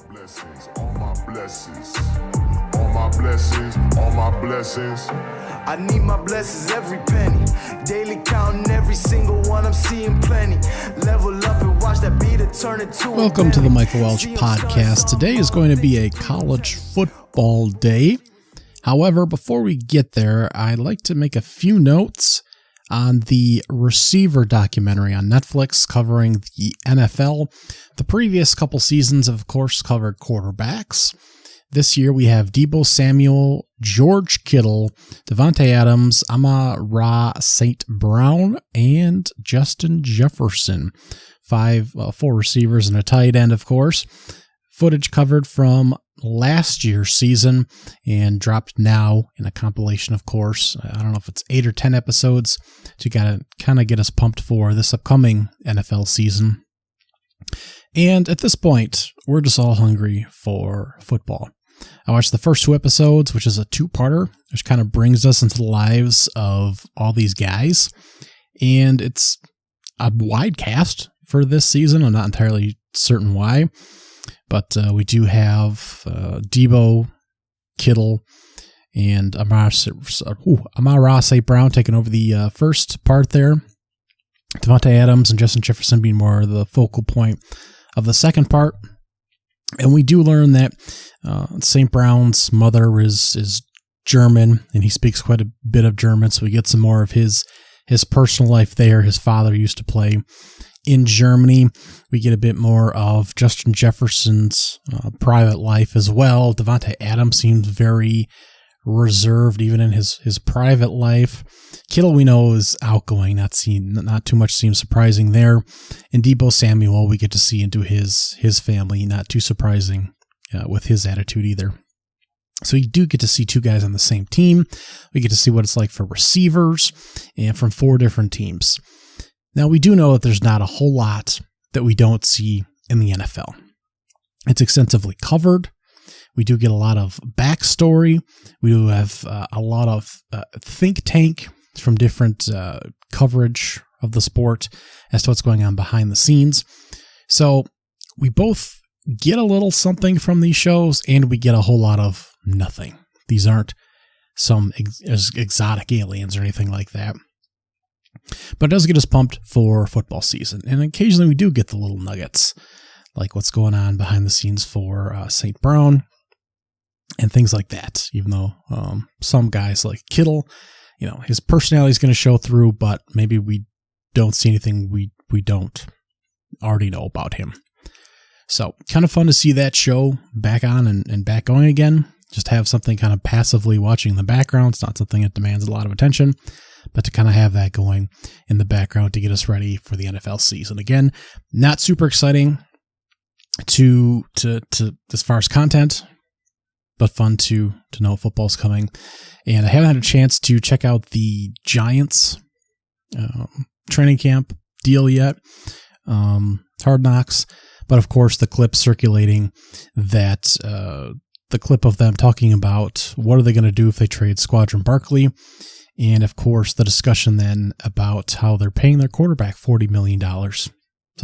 blessings, all my blessings, all my blessings, all my blessings. I need my blessings every penny. Daily counting every single one, I'm seeing plenty. Level up and watch that beat turn into. Welcome to the Michael Welch Podcast. Today is going to be a college football day. However, before we get there, I'd like to make a few notes on the Receiver documentary on Netflix covering the NFL. The previous couple seasons, of course, covered quarterbacks. This year we have Deebo Samuel, George Kittle, Davante Adams, Amon-Ra St. Brown, and Justin Jefferson. Four receivers and a tight end, of course. Footage covered from last year's season and dropped now in a compilation, of course. I don't know if it's 8 or 10 episodes to kind of get us pumped for this upcoming NFL season. And at this point, we're just all hungry for football. I watched the first 2 episodes, which is a 2-parter, which kind of brings us into the lives of all these guys. And it's a wide cast for this season. I'm not entirely certain why. But we do have Deebo, Kittle, and Amon-Ra St. Brown taking over the first part there. Davante Adams and Justin Jefferson being more the focal point of the second part. And we do learn that St. Brown's mother is German, and he speaks quite a bit of German, so we get some more of his personal life there. His father used to play in Germany. We get a bit more of Justin Jefferson's private life as well. Davante Adams seems very reserved even in his private life. Kittle, we know, is outgoing. Not too much seems surprising there. And Deebo Samuel, we get to see into his family. Not too surprising with his attitude either. So you do get to see 2 guys on the same team. We get to see what it's like for receivers and from 4 different teams. Now, we do know that there's not a whole lot that we don't see in the NFL. It's extensively covered. We do get a lot of backstory. We do have a lot of think tank from different coverage of the sport as to what's going on behind the scenes. So we both get a little something from these shows, and we get a whole lot of nothing. These aren't some exotic aliens or anything like that. But it does get us pumped for football season. And occasionally we do get the little nuggets, like what's going on behind the scenes for St. Brown and things like that. Even though some guys like Kittle, his personality is going to show through, but maybe we don't see anything we don't already know about him. So kind of fun to see that show back on and back going again. Just have something kind of passively watching in the background. It's not something that demands a lot of attention, but to kind of have that going in the background to get us ready for the NFL season. Again, not super exciting to as far as content, but fun to know football's coming. And I haven't had a chance to check out the Giants training camp deal yet. Hard Knocks. But of course, the clip circulating that the clip of them talking about what are they going to do if they trade Squadron Barkley. And of course, the discussion then about how they're paying their quarterback $40 million. So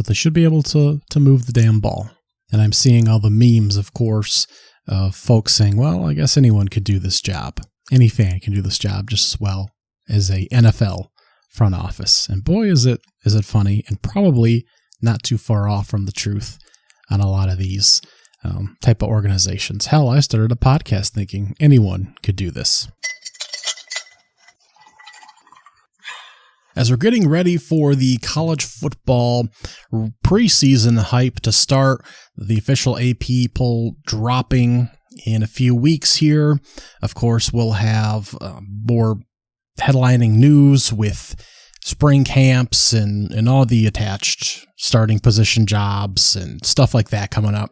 they should be able to move the damn ball. And I'm seeing all the memes, of course, of folks saying, well, I guess anyone could do this job. Any fan can do this job just as well as a NFL front office. And boy, is it funny, and probably not too far off from the truth on a lot of these type of organizations. Hell, I started a podcast thinking anyone could do this. As we're getting ready for the college football preseason hype to start, the official AP poll dropping in a few weeks here. Of course, we'll have more headlining news with spring camps and all the attached starting position jobs and stuff like that coming up.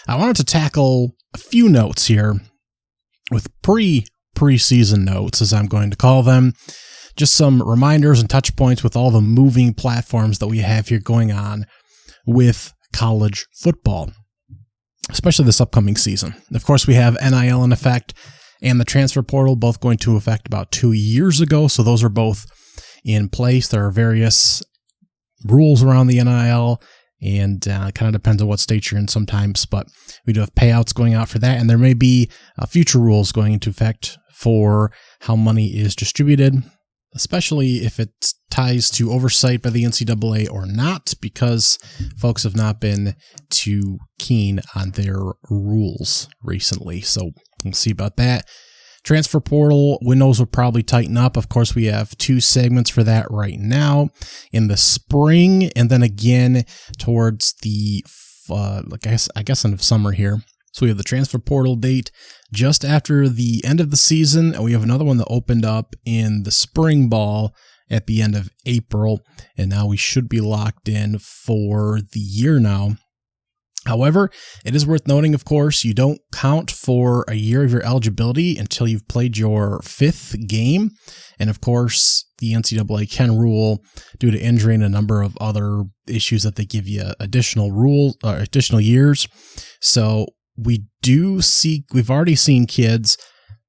I wanted to tackle a few notes here with preseason notes, as I'm going to call them. Just some reminders and touch points with all the moving platforms that we have here going on with college football, especially this upcoming season. Of course, we have NIL in effect and the transfer portal, both going to effect about 2 years ago. So those are both in place. There are various rules around the NIL and kind of depends on what state you're in sometimes, but we do have payouts going out for that, and there may be future rules going into effect for how money is distributed, especially if it ties to oversight by the NCAA or not, because folks have not been too keen on their rules recently. So we'll see about that. Transfer portal windows will probably tighten up. Of course, we have 2 segments for that right now in the spring, and then again towards the, I guess end of summer here. So we have the transfer portal date just after the end of the season, and we have another one that opened up in the spring ball at the end of April, and now we should be locked in for the year now. However, it is worth noting, of course, you don't count for a year of your eligibility until you've played your 5th game. And of course, the NCAA can rule due to injury and a number of other issues that they give you additional years. So we've already seen kids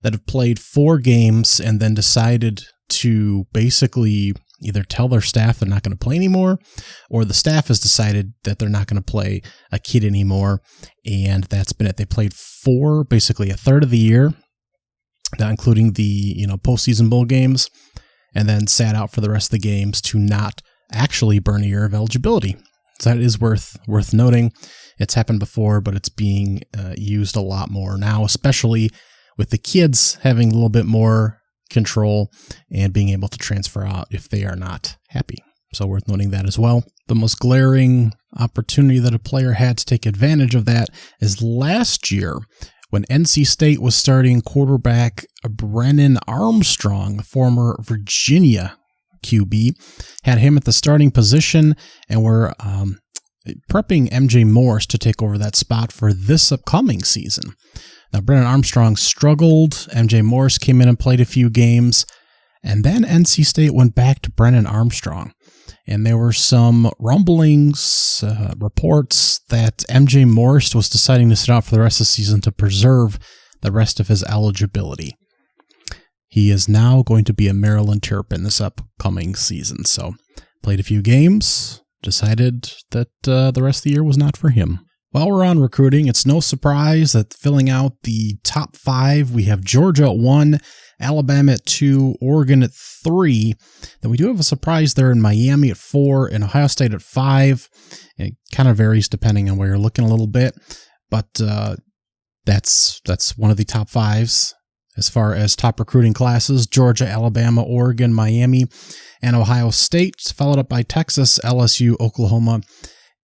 that have played 4 games and then decided to basically either tell their staff they're not going to play anymore, or the staff has decided that they're not going to play a kid anymore, and that's been it. They played 4, basically a third of the year, not including the postseason bowl games, and then sat out for the rest of the games to not actually burn a year of eligibility. So that is worth noting. It's happened before, but it's being used a lot more now, especially with the kids having a little bit more control and being able to transfer out if they are not happy. So worth noting that as well. The most glaring opportunity that a player had to take advantage of that is last year when NC State was starting quarterback Brennan Armstrong, former Virginia QB, had him at the starting position, and were prepping MJ Morris to take over that spot for this upcoming season. Now, Brennan Armstrong struggled. MJ Morris came in and played a few games, and then NC State went back to Brennan Armstrong. And there were some rumblings, reports that MJ Morris was deciding to sit out for the rest of the season to preserve the rest of his eligibility. He is now going to be a Maryland Terrapin this upcoming season. So, played a few games, decided that the rest of the year was not for him. While we're on recruiting, it's no surprise that filling out the top 5, we have Georgia at 1, Alabama at 2, Oregon at 3. Then we do have a surprise there in Miami at 4 and Ohio State at 5. It kind of varies depending on where you're looking a little bit, but that's one of the top 5s. As far as top recruiting classes, Georgia, Alabama, Oregon, Miami, and Ohio State, followed up by Texas, LSU, Oklahoma,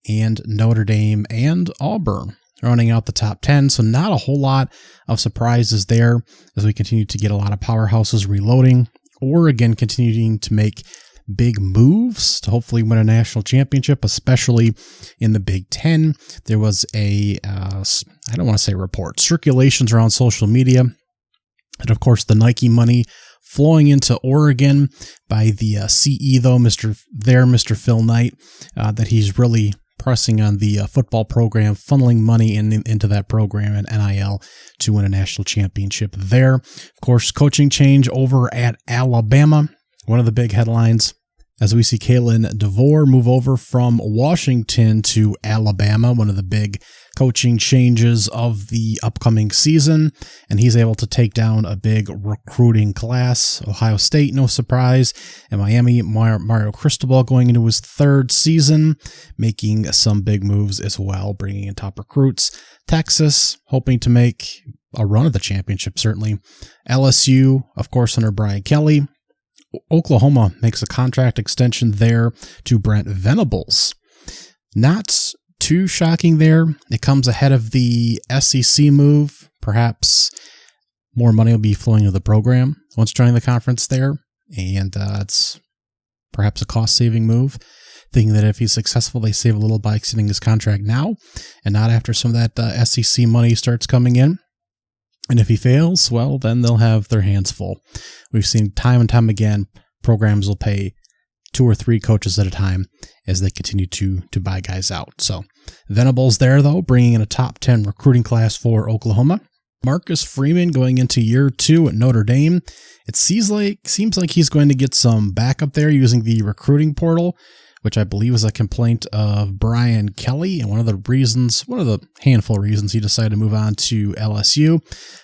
and Notre Dame and Auburn, rounding out the top 10. So not a whole lot of surprises there as we continue to get a lot of powerhouses reloading. Oregon continuing to make big moves to hopefully win a national championship, especially in the Big Ten. There was I don't want to say report, circulations around social media. And of course, the Nike money flowing into Oregon by the CE, though, Mr. Phil Knight, that he's really pressing on the football program, funneling money into that program and NIL to win a national championship there. Of course, coaching change over at Alabama. One of the big headlines as we see Kalen DeVore move over from Washington to Alabama, one of the big coaching changes of the upcoming season, and he's able to take down a big recruiting class. Ohio State, no surprise, and Miami, Mario Cristobal going into his 3rd season, making some big moves as well, bringing in top recruits. Texas, hoping to make a run at the championship, certainly. LSU, of course, under Brian Kelly. Oklahoma makes a contract extension there to Brent Venables. Not too shocking there. It comes ahead of the SEC move. Perhaps more money will be flowing to the program once joining the conference there, and it's perhaps a cost-saving move. Thinking that if he's successful, they save a little by extending his contract now, and not after some of that SEC money starts coming in. And if he fails, well, then they'll have their hands full. We've seen time and time again, programs will pay 2 or 3 coaches at a time as they continue to buy guys out. So Venables there, though, bringing in a top 10 recruiting class for Oklahoma. Marcus Freeman going into year 2 at Notre Dame. It seems like he's going to get some backup there using the recruiting portal. which I believe is a complaint of Brian Kelly, and one of the handful of reasons he decided to move on to LSU.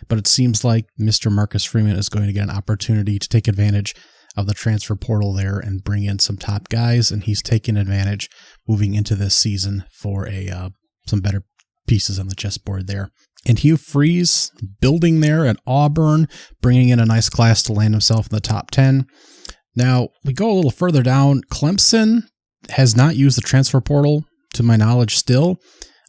But it seems like Mr. Marcus Freeman is going to get an opportunity to take advantage of the transfer portal there and bring in some top guys, and he's taking advantage moving into this season for some better pieces on the chessboard there. And Hugh Freeze building there at Auburn, bringing in a nice class to land himself in the top 10. Now, we go a little further down. Clemson has not used the transfer portal, to my knowledge, still.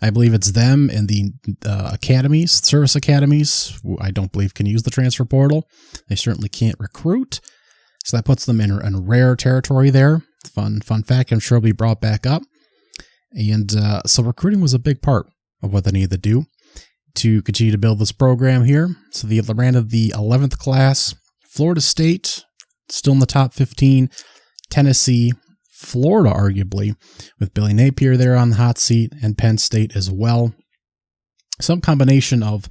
I believe it's them and the academies, service academies, who I don't believe can use the transfer portal. They certainly can't recruit. So that puts them in rare territory there. Fun fact, I'm sure will be brought back up. And so recruiting was a big part of what they needed to do to continue to build this program here. So they ran of the 11th class. Florida State, still in the top 15. Tennessee, Florida, arguably, with Billy Napier there on the hot seat, and Penn State as well. Some combination of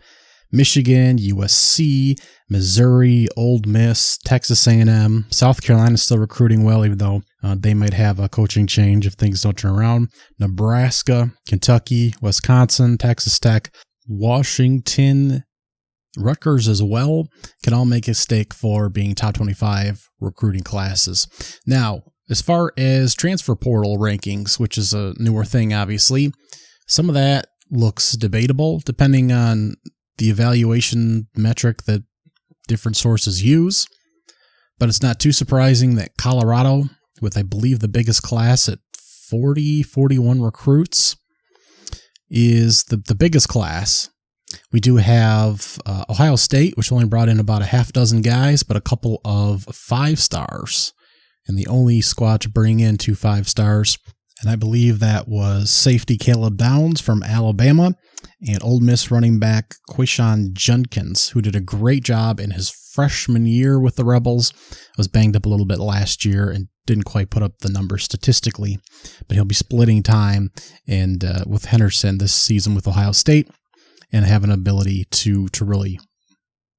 Michigan, USC, Missouri, Ole Miss, Texas A&M, South Carolina still recruiting well, even though they might have a coaching change if things don't turn around. Nebraska, Kentucky, Wisconsin, Texas Tech, Washington, Rutgers as well can all make a stake for being top 25 recruiting classes. Now, as far as transfer portal rankings, which is a newer thing, obviously, some of that looks debatable depending on the evaluation metric that different sources use. But it's not too surprising that Colorado, with I believe the biggest class at 41 recruits, is the biggest class. We do have Ohio State, which only brought in about a half dozen guys, but a couple of 5-stars, and the only squad to bring in 2 5-stars. And I believe that was safety Caleb Downs from Alabama and Ole Miss running back Quishon Judkins, who did a great job in his freshman year with the Rebels. Was banged up a little bit last year and didn't quite put up the numbers statistically, but he'll be splitting time and with Henderson this season with Ohio State, and have an ability to really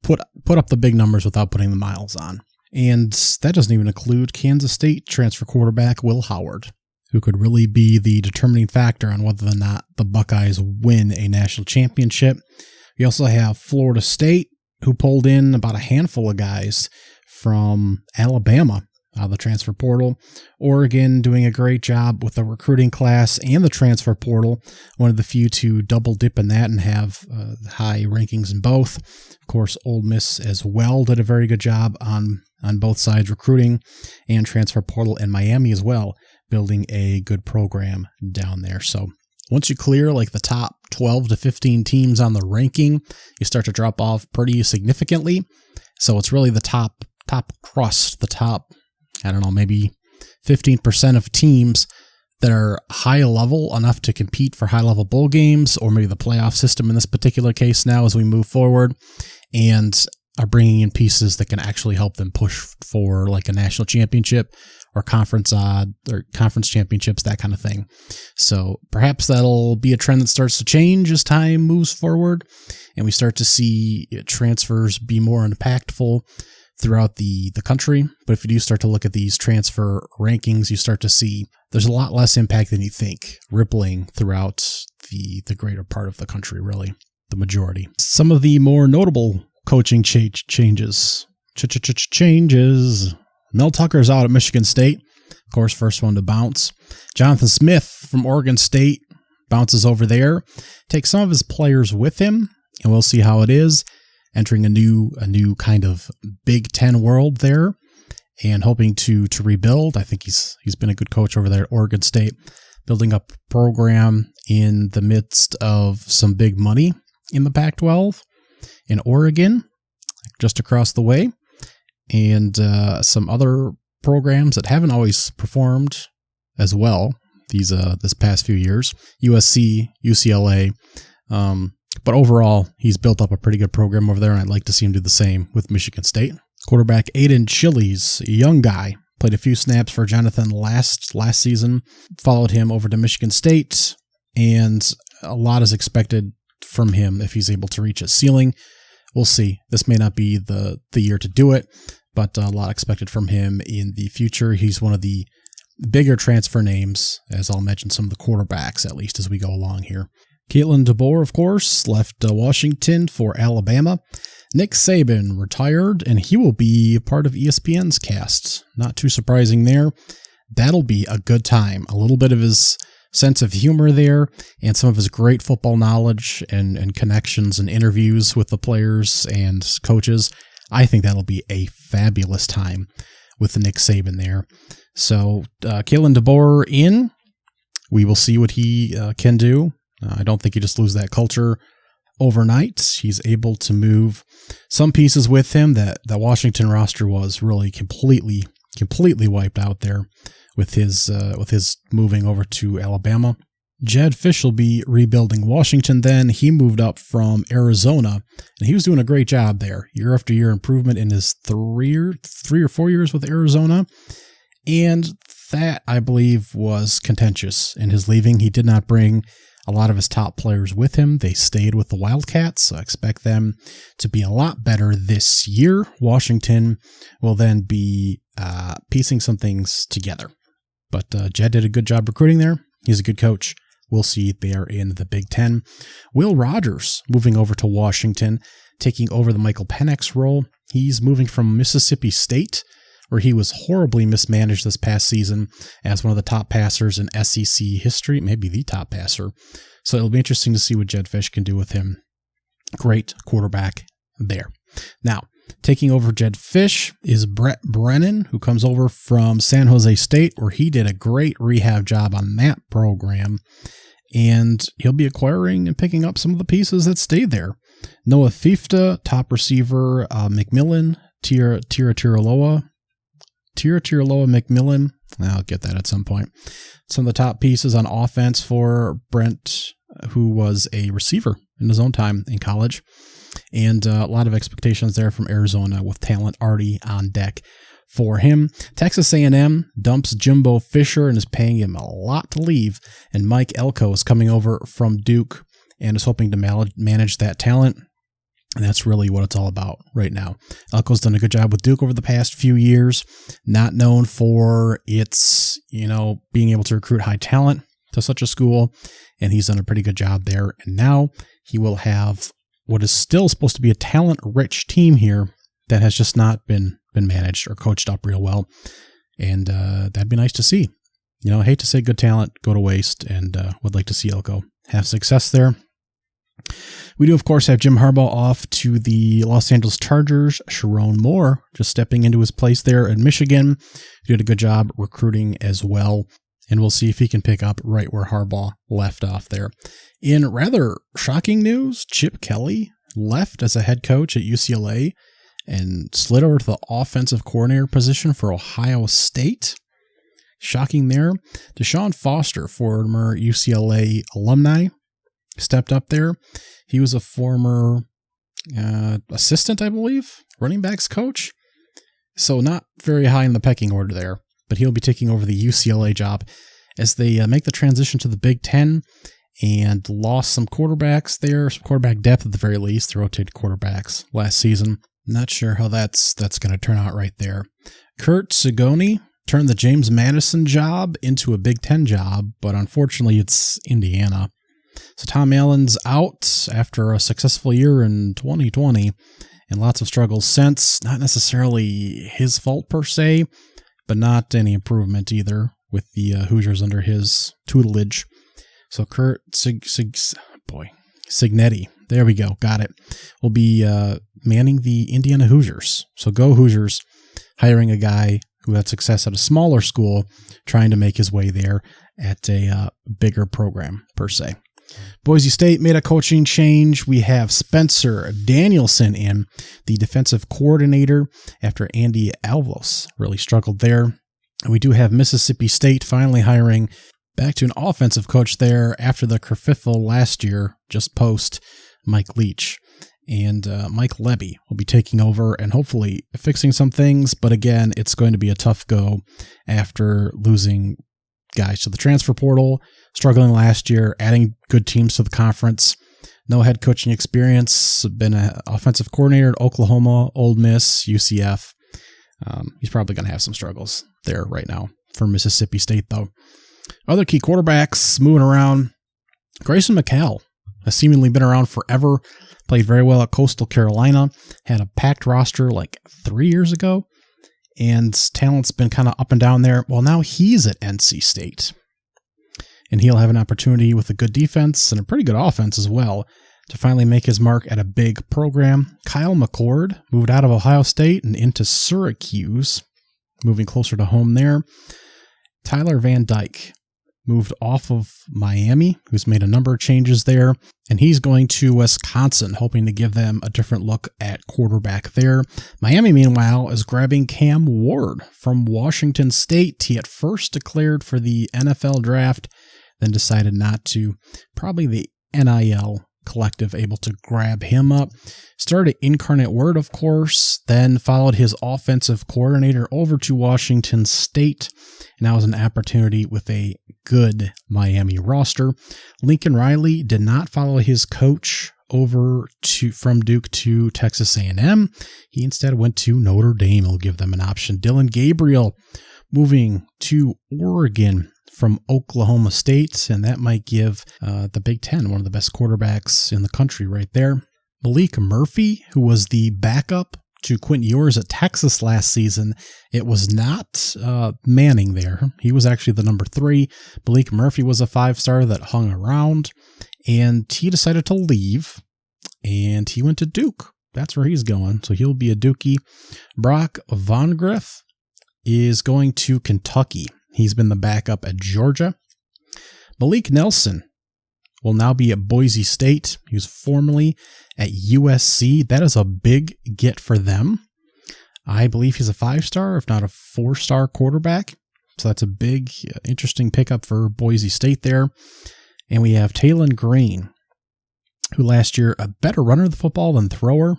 put up the big numbers without putting the miles on. And that doesn't even include Kansas State transfer quarterback Will Howard, who could really be the determining factor on whether or not the Buckeyes win a national championship. We also have Florida State, who pulled in about a handful of guys from Alabama out of the transfer portal. Oregon doing a great job with the recruiting class and the transfer portal. One of the few to double dip in that and have high rankings in both. Of course, Ole Miss as well did a very good job on both sides, recruiting and transfer portal, and Miami as well, building a good program down there. So once you clear like the top 12 to 15 teams on the ranking, you start to drop off pretty significantly. So it's really the top crust, the top, I don't know, maybe 15% of teams that are high level enough to compete for high level bowl games, or maybe the playoff system in this particular case now as we move forward, and are bringing in pieces that can actually help them push for like a national championship or conference championships, that kind of thing. So perhaps that'll be a trend that starts to change as time moves forward and we start to see transfers be more impactful throughout the country. But if you do start to look at these transfer rankings, you start to see there's a lot less impact than you think rippling throughout the greater part of the country, really, the majority. Some of the more notable coaching changes. Mel Tucker's out at Michigan State. Of course, first one to bounce. Jonathan Smith from Oregon State bounces over there. Takes some of his players with him, and we'll see how it is. Entering a new kind of Big Ten world there, and hoping to rebuild. I think he's been a good coach over there at Oregon State, building up a program in the midst of some big money in the Pac-12 in Oregon, just across the way, and some other programs that haven't always performed as well this past few years. USC, UCLA. But overall, he's built up a pretty good program over there, and I'd like to see him do the same with Michigan State. Quarterback Aiden Chillies, a young guy, played a few snaps for Jonathan last season, followed him over to Michigan State, and a lot is expected from him if he's able to reach his ceiling. We'll see. This may not be the year to do it, but a lot expected from him in the future. He's one of the bigger transfer names, as I'll mention some of the quarterbacks at least as we go along here. Kalen DeBoer, of course, left Washington for Alabama. Nick Saban retired, and he will be part of ESPN's cast. Not too surprising there. That'll be a good time. A little bit of his sense of humor there and some of his great football knowledge and connections and interviews with the players and coaches. I think that'll be a fabulous time with Nick Saban there. So Kalen DeBoer in. We will see what he can do. I don't think he just lose that culture overnight. He's able to move some pieces with him. That Washington roster was really completely wiped out there with his moving over to Alabama. Jedd Fisch will be rebuilding Washington then. He moved up from Arizona, and he was doing a great job there. Year after year improvement in his 3 or 4 years with Arizona. And that, I believe, was contentious in his leaving. He did not bring a lot of his top players with him. They stayed with the Wildcats, so I expect them to be a lot better this year. Washington will then be piecing some things together. But Jedd did a good job recruiting there. He's a good coach. We'll see there in the Big Ten. Will Rogers moving over to Washington, taking over the Michael Penix role. He's moving from Mississippi State, where he was horribly mismanaged this past season as one of the top passers in SEC history, maybe the top passer. So it'll be interesting to see what Jedd Fisch can do with him. Great quarterback there. Now, taking over Jedd Fisch is Brett Brennan, who comes over from San Jose State, where he did a great rehab job on that program. And he'll be acquiring and picking up some of the pieces that stayed there. Noah Fifta, top receiver, McMillan, Tira Tiraloa McMillan. I'll get that at some point. Some of the top pieces on offense for Brent, who was a receiver in his own time in college. And a lot of expectations there from Arizona with talent already on deck for him. Texas A&M dumps Jimbo Fisher and is paying him a lot to leave. And Mike Elko is coming over from Duke and is hoping to manage that talent. And that's really what it's all about right now. Elko's done a good job with Duke over the past few years, not known for its, being able to recruit high talent to such a school. And he's done a pretty good job there. And now he will have what is still supposed to be a talent-rich team here that has just not been managed or coached up real well. And that'd be nice to see. I hate to say good talent go to waste, and would like to see Elko have success there. We do, of course, have Jim Harbaugh off to the Los Angeles Chargers. Sharon Moore just stepping into his place there in Michigan. He did a good job recruiting as well. And we'll see if he can pick up right where Harbaugh left off there. In rather shocking news, Chip Kelly left as a head coach at UCLA and slid over to the offensive coordinator position for Ohio State. Shocking there. Deshaun Foster, former UCLA alumni, stepped up there. He was a former assistant, I believe, running backs coach. So not very high in the pecking order there. But he'll be taking over the UCLA job as they make the transition to the Big Ten and lost some quarterbacks there, some quarterback depth at the very least. They rotated quarterbacks last season. Not sure how that's going to turn out right there. Kurt Sigoni turned the James Madison job into a Big Ten job, but unfortunately it's Indiana. So Tom Allen's out after a successful year in 2020 and lots of struggles since. Not necessarily his fault per se, but not any improvement either with the Hoosiers under his tutelage. So Kurt Cignetti, there we go, got it, will be manning the Indiana Hoosiers. So go Hoosiers, hiring a guy who had success at a smaller school, trying to make his way there at a bigger program per se. Boise State made a coaching change. We have Spencer Danielson in, the defensive coordinator, after Andy Alvos really struggled there. And we do have Mississippi State finally hiring back to an offensive coach there after the kerfuffle last year, just post Mike Leach. And Mike Lebby will be taking over and hopefully fixing some things. But again, it's going to be a tough go after losing guys to the transfer portal, struggling last year, adding good teams to the conference. No head coaching experience, been an offensive coordinator at Oklahoma, Ole Miss, UCF. He's probably going to have some struggles there right now for Mississippi State, though. Other key quarterbacks moving around. Grayson McCall has seemingly been around forever. Played very well at Coastal Carolina. Had a packed roster like 3 years ago. And talent's been kind of up and down there. Well, now he's at NC State. And he'll have an opportunity with a good defense and a pretty good offense as well to finally make his mark at a big program. Kyle McCord moved out of Ohio State and into Syracuse, moving closer to home there. Tyler Van Dyke moved off of Miami, who's made a number of changes there, and he's going to Wisconsin, hoping to give them a different look at quarterback there. Miami, meanwhile, is grabbing Cam Ward from Washington State. He at first declared for the NFL draft, then decided not to. Probably the NIL collective able to grab him up. Started at Incarnate Word, of course, then followed his offensive coordinator over to Washington State. And that was an opportunity with a good Miami roster. Lincoln Riley did not follow his coach over from Duke to Texas A&M. He instead went to Notre Dame. It'll give them an option. Dillon Gabriel moving to Oregon from Oklahoma State, and that might give the Big Ten one of the best quarterbacks in the country right there. Malik Murphy, who was the backup to Quentin Ewers at Texas last season, it was not Manning there. He was actually the number 3. Malik Murphy was a 5-star that hung around, and he decided to leave, and he went to Duke. That's where he's going, so he'll be a Dookie. Brock Vandagriff is going to Kentucky. He's been the backup at Georgia. Malik Nelson will now be at Boise State. He was formerly at USC. That is a big get for them. I believe he's a 5-star, if not a 4-star quarterback. So that's a big, interesting pickup for Boise State there. And we have Talon Green, who last year a better runner of the football than thrower.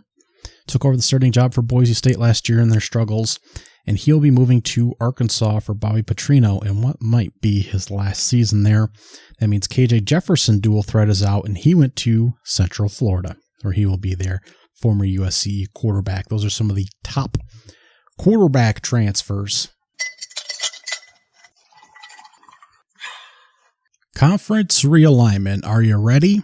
Took over the starting job for Boise State last year in their struggles. And he'll be moving to Arkansas for Bobby Petrino in what might be his last season there. That means KJ Jefferson dual threat is out, and he went to Central Florida, where he will be their former USC quarterback. Those are some of the top quarterback transfers. Conference realignment. Are you ready?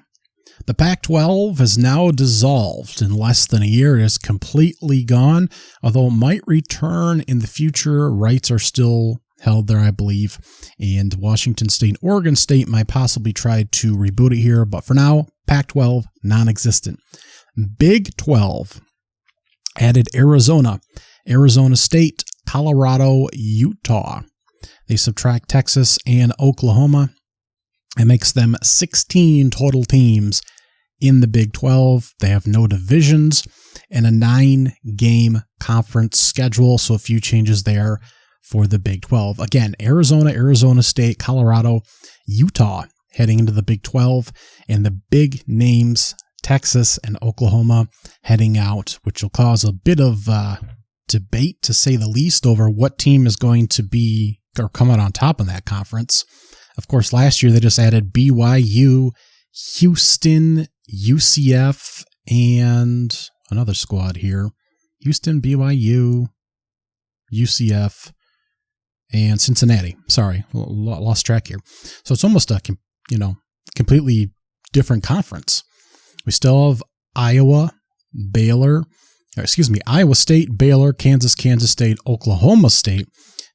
The Pac-12 is now dissolved in less than a year. It is completely gone, although it might return in the future. Rights are still held there, I believe, and Washington State and Oregon State might possibly try to reboot it here, but for now, Pac-12, non-existent. Big 12 added Arizona, Arizona State, Colorado, Utah. They subtract Texas and Oklahoma. It makes them 16 total teams in the Big 12. They have no divisions and a 9-game conference schedule, so a few changes there for the Big 12. Again, Arizona, Arizona State, Colorado, Utah heading into the Big 12, and the big names, Texas and Oklahoma, heading out, which will cause a bit of debate, to say the least, over what team is going to be or come out on top in that conference. Of course, last year they just added BYU, Houston, UCF, and another squad here. Houston, BYU, UCF, and Cincinnati. Sorry, lost track here. So it's almost a completely different conference. We still have Iowa State, Baylor, Kansas State, Oklahoma State,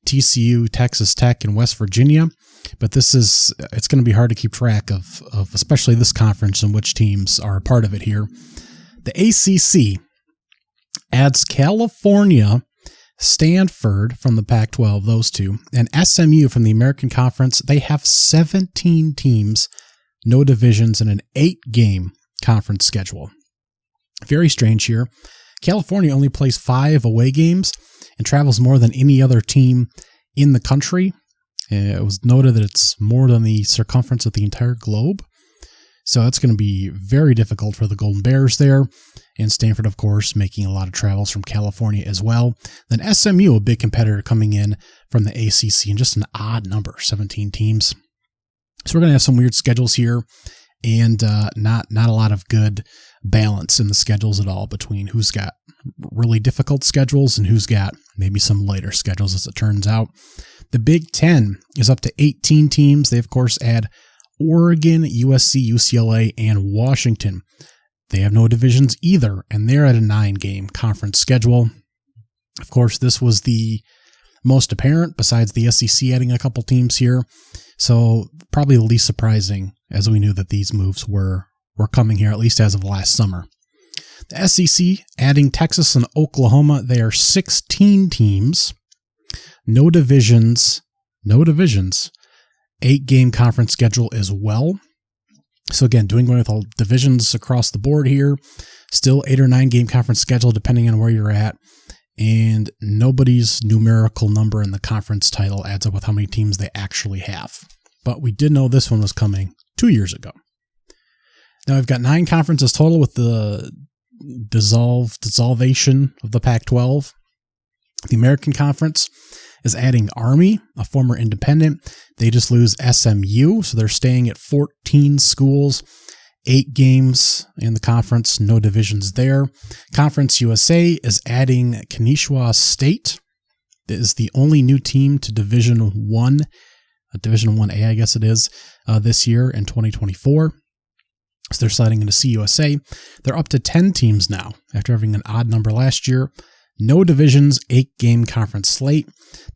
TCU, Texas Tech, and West Virginia. But it's going to be hard to keep track of especially this conference and which teams are a part of it here. The ACC adds California, Stanford from the Pac-12, those two, and SMU from the American Conference. They have 17 teams, no divisions, and an 8-game conference schedule. Very strange here. California only plays 5 away games and travels more than any other team in the country. It was noted that it's more than the circumference of the entire globe. So that's going to be very difficult for the Golden Bears there. And Stanford, of course, making a lot of travels from California as well. Then SMU, a big competitor coming in from the ACC, and just an odd number, 17 teams. So we're going to have some weird schedules here, and not a lot of good balance in the schedules at all between who's got really difficult schedules and who's got maybe some lighter schedules, as it turns out. The Big Ten is up to 18 teams. They, of course, add Oregon, USC, UCLA, and Washington. They have no divisions either, and they're at a 9-game conference schedule. Of course, this was the most apparent, besides the SEC adding a couple teams here. So probably the least surprising, as we knew that these moves were coming here, at least as of last summer. The SEC adding Texas and Oklahoma. They are 16 teams. No divisions. 8-game conference schedule as well. So again, doing away with all divisions across the board here. Still 8 or 9 game conference schedule, depending on where you're at. And nobody's numerical number in the conference title adds up with how many teams they actually have. But we did know this one was coming 2 years ago. Now we've got 9 conferences total with the dissolution of the Pac-12. The American Conference is adding Army, a former independent. They just lose SMU, so they're staying at 14 schools, 8 games in the conference, no divisions there. Conference USA is adding Kennesaw State. It is the only new team to Division I, Division 1A, I guess it is, this year in 2024. So they're sliding into CUSA. They're up to 10 teams now, after having an odd number last year. No divisions, 8-game conference slate.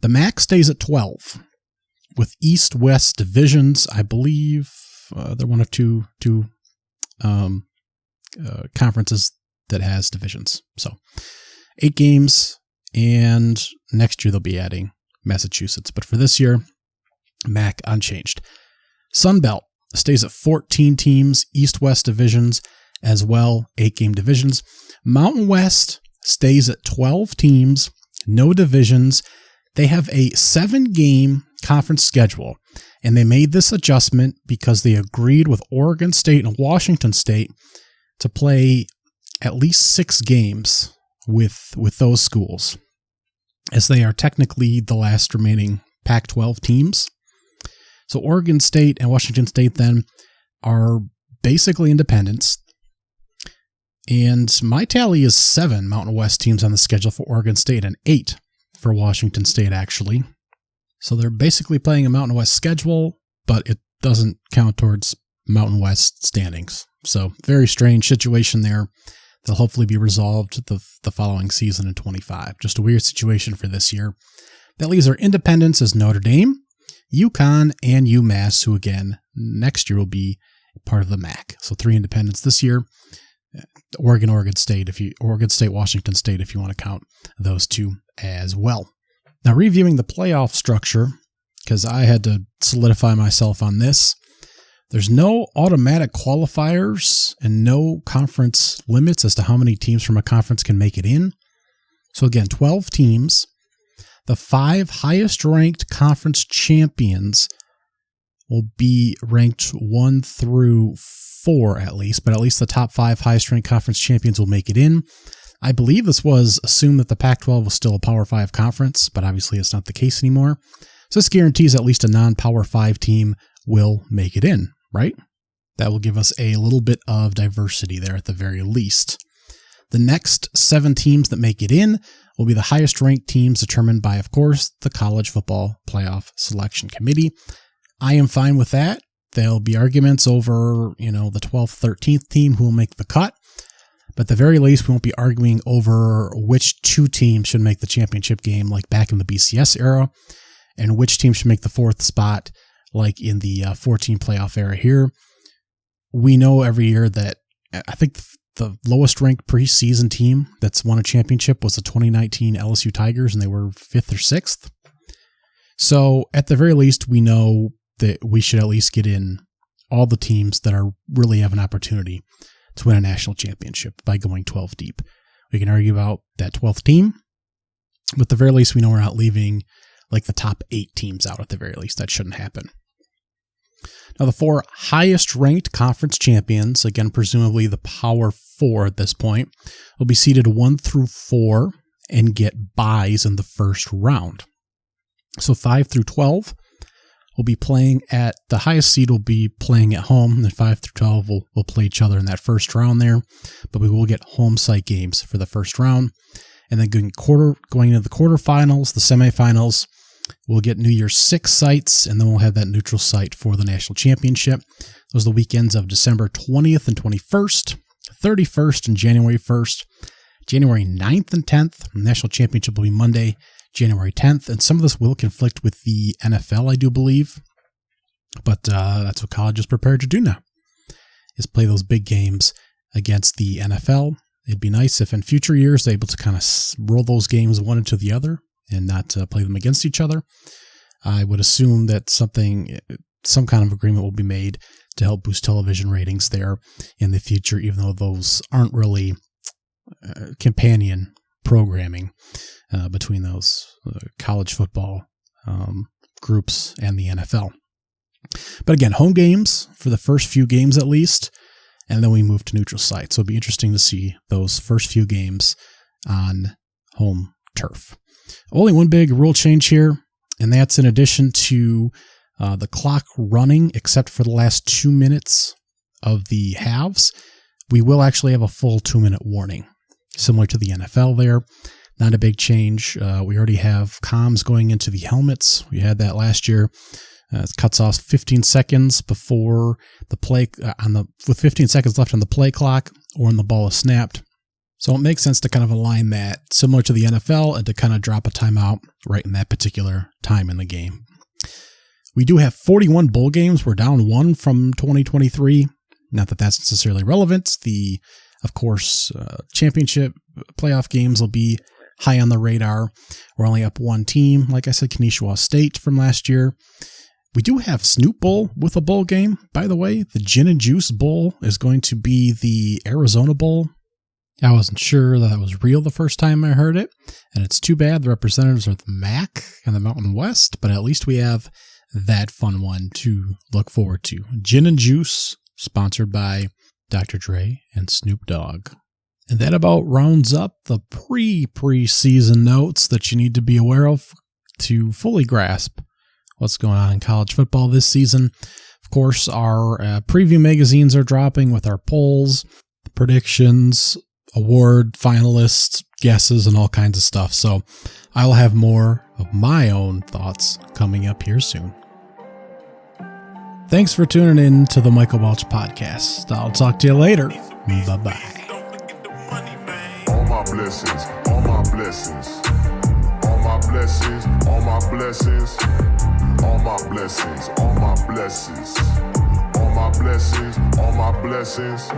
The MAC stays at 12. With East-West divisions, I believe they're one of two conferences that has divisions. So 8 games, and next year they'll be adding Massachusetts. But for this year, MAC unchanged. Sun Belt stays at 14 teams, East-West divisions as well, 8-game divisions. Mountain West stays at 12 teams, no divisions. They have a 7-game conference schedule, and they made this adjustment because they agreed with Oregon State and Washington State to play at least 6 games with those schools, as they are technically the last remaining Pac-12 teams. So Oregon State and Washington State then are basically independents. And my tally is 7 Mountain West teams on the schedule for Oregon State and 8 for Washington State, actually. So they're basically playing a Mountain West schedule, but it doesn't count towards Mountain West standings. So very strange situation there. They'll hopefully be resolved the following season in 25. Just a weird situation for this year. That leaves our independents as Notre Dame, UConn, and UMass, who again, next year will be part of the MAC. So 3 independents this year. Oregon State, Washington State, if you want to count those 2 as well. Now, reviewing the playoff structure, because I had to solidify myself on this, there's no automatic qualifiers and no conference limits as to how many teams from a conference can make it in. So again, 12 teams. The 5 highest ranked conference champions will be ranked 1 through 4 at least, but at least the top 5 highest ranked conference champions will make it in. I believe this was assumed that the Pac-12 was still a Power 5 conference, but obviously it's not the case anymore. So this guarantees at least a non-Power 5 team will make it in, right? That will give us a little bit of diversity there at the very least. The next 7 teams that make it in will be the highest ranked teams determined by, of course, the College Football Playoff Selection Committee. I am fine with that. There'll be arguments over, the 12th, 13th team who will make the cut. But at the very least, we won't be arguing over which 2 teams should make the championship game like back in the BCS era, and which team should make the 4th spot like in the 14 playoff era here. We know every year that I think the lowest ranked preseason team that's won a championship was the 2019 LSU Tigers, and they were 5th or 6th. So at the very least, we know that we should at least get in all the teams that are really have an opportunity to win a national championship by going 12 deep. We can argue about that 12th team, but at the very least, we know we're not leaving like the top 8 teams out at the very least. That shouldn't happen. Now, the 4 highest ranked conference champions, again, presumably the Power 4 at this point, will be seeded 1 through 4 and get byes in the first round. So 5 through 12 will be playing at the highest seed will be playing at home, and then 5 through 12 will play each other in that first round there. But we will get home site games for the first round, and then going into the quarterfinals, the semifinals, We'll get New Year's 6 sites, and then we'll have that neutral site for the national championship. Those are the weekends of December 20th and 21st, 31st and January 1st, January 9th and 10th. The national championship will be Monday, January 10th, and some of this will conflict with the NFL, I do believe, but that's what college is prepared to do now, is play those big games against the NFL. It'd be nice if in future years they're able to kind of roll those games one into the other and not play them against each other. I would assume that some kind of agreement will be made to help boost television ratings there in the future, even though those aren't really companion programming between those college football groups and the NFL. But again, home games for the first few games at least, and then we move to neutral sites. So it'll be interesting to see those first few games on home turf. Only one big rule change here, and that's in addition to the clock running, except for the last 2 minutes of the halves, we will actually have a full 2-minute warning, similar to the NFL there. Not a big change. We already have comms going into the helmets. We had that last year. It cuts off 15 seconds before the play with 15 seconds left on the play clock or when the ball is snapped. So it makes sense to kind of align that similar to the NFL and to kind of drop a timeout right in that particular time in the game. We do have 41 bowl games. We're down 1 from 2023. Not that that's necessarily relevant. Of course, championship playoff games will be high on the radar. We're only up 1 team. Like I said, Kennesaw State from last year. We do have Snoop Bowl with a bowl game. By the way, the Gin and Juice Bowl is going to be the Arizona Bowl. I wasn't sure that was real the first time I heard it, and it's too bad the representatives are the MAC and the Mountain West, but at least we have that fun one to look forward to. Gin and Juice, sponsored by Dr. Dre and Snoop Dogg. And that about rounds up the preseason notes that you need to be aware of to fully grasp what's going on in college football this season. Of course, our preview magazines are dropping with our polls, predictions, award finalists, guesses, and all kinds of stuff. So I'll have more of my own thoughts coming up here soon. Thanks for tuning in to the Michael Welch Podcast. I'll talk to you later. Bye-bye. All my blessings, all my blessings, all my blessings, all my blessings, all my blessings, all my blessings, all my blessings, all my blessings.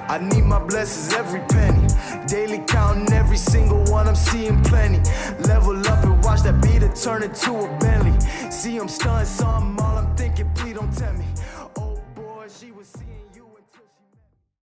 I need my blessings every penny. Daily counting every single one, I'm seeing plenty. Level up and watch that beater turn into a Bentley. See, I'm stunned, so I'm all I'm thinking, please don't tell me.